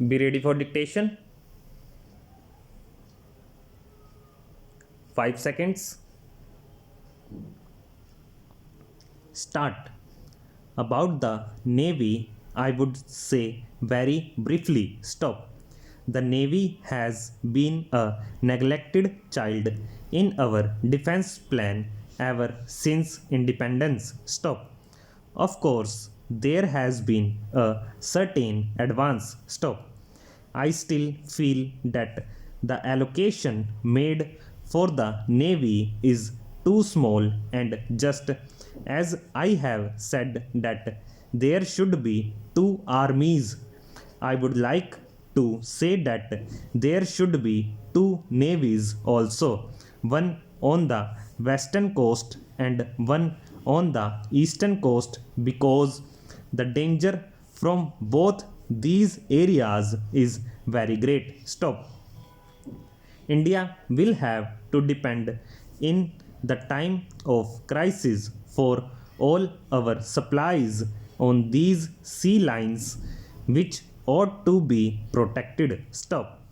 Be ready for dictation. 5 seconds. Start. About the Navy, I would say very briefly. Stop. The Navy has been a neglected child in our defense plan ever since independence. Stop. Of course, there has been a certain advance. Stop. I still feel that the allocation made for the Navy is too small, and just as I have said that there should be two armies, I would like to say that there should be two navies also, one on the western coast and one on the eastern coast, because the danger from both these areas is very great. Stop. India will have to depend in the time of crisis for all our supplies on these sea lines, which ought to be protected. Stop.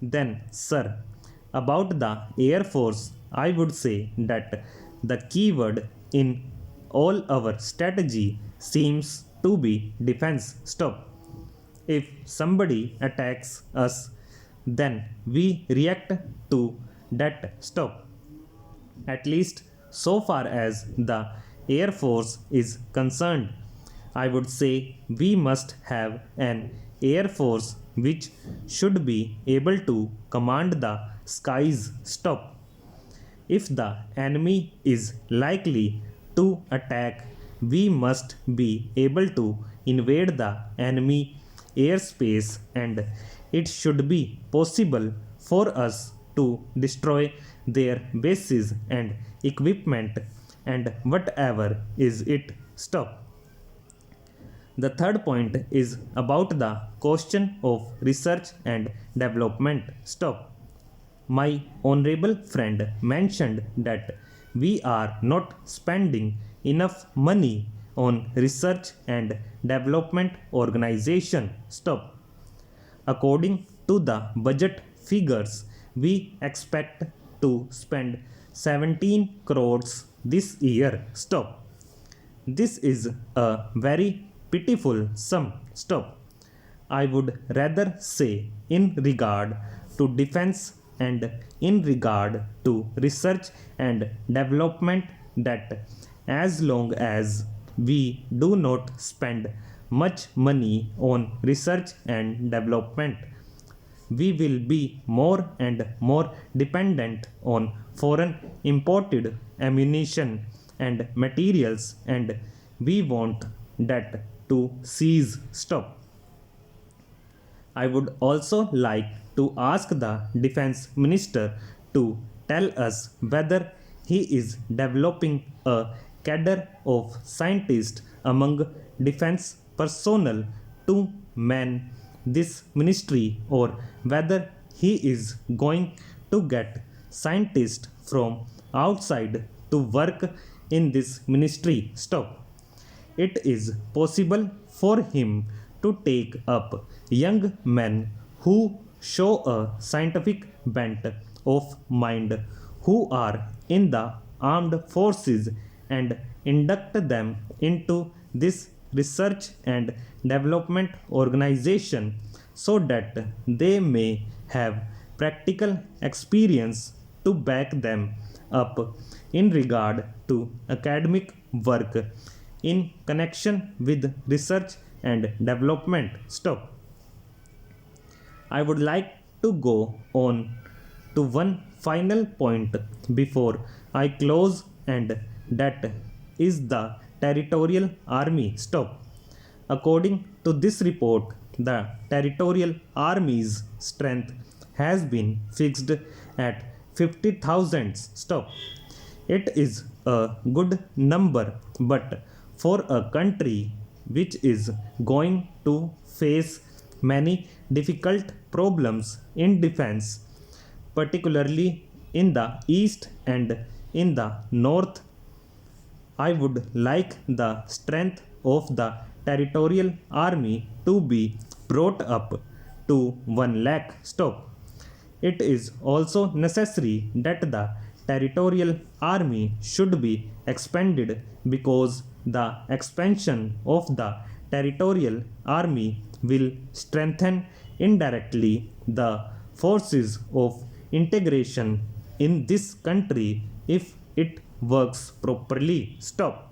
Then, sir, about the Air Force, I would say that the keyword in all our strategy seems to be defense. Stop. If somebody attacks us, then we react to that. Stop. At least so far as the Air Force is concerned, I would say we must have an Air Force which should be able to command the skies. Stop. If the enemy is likely to attack, we must be able to invade the enemy airspace, and it should be possible for us to destroy their bases and equipment and whatever is it. Stop. The third point is about the question of research and development. Stop. My honorable friend mentioned that we are not spending enough money on research and development organization. Stop. According to the budget figures, we expect to spend 17 crores this year. Stop. This is a very pitiful sum. Stop. I would rather say, in regard to defense and in regard to research and development, that as long as we do not spend much money on research and development, we will be more and more dependent on foreign imported ammunition and materials, and we want that to cease. Stop. I would also like to ask the defense minister to tell us whether he is developing a cadre of scientists among defense personnel to man this ministry, or whether he is going to get scientists from outside to work in this ministry. Stop. It is possible for him to take up young men who show a scientific bent of mind, who are in the armed forces, and induct them into this research and development organization so that they may have practical experience to back them up in regard to academic work in connection with research and development. Stop. I would like to go on to one final point before I close, and that is the territorial army. Stop. According to this report, the territorial army's strength has been fixed at 50,000. Stop. It is a good number, but for a country which is going to face many difficult problems in defense, particularly in the east and in the north, I would like the strength of the territorial army to be brought up to 1 lakh. Stop. It is also necessary that the territorial army should be expanded because the expansion of the territorial army will strengthen indirectly the forces of integration in this country if it works properly. Stop.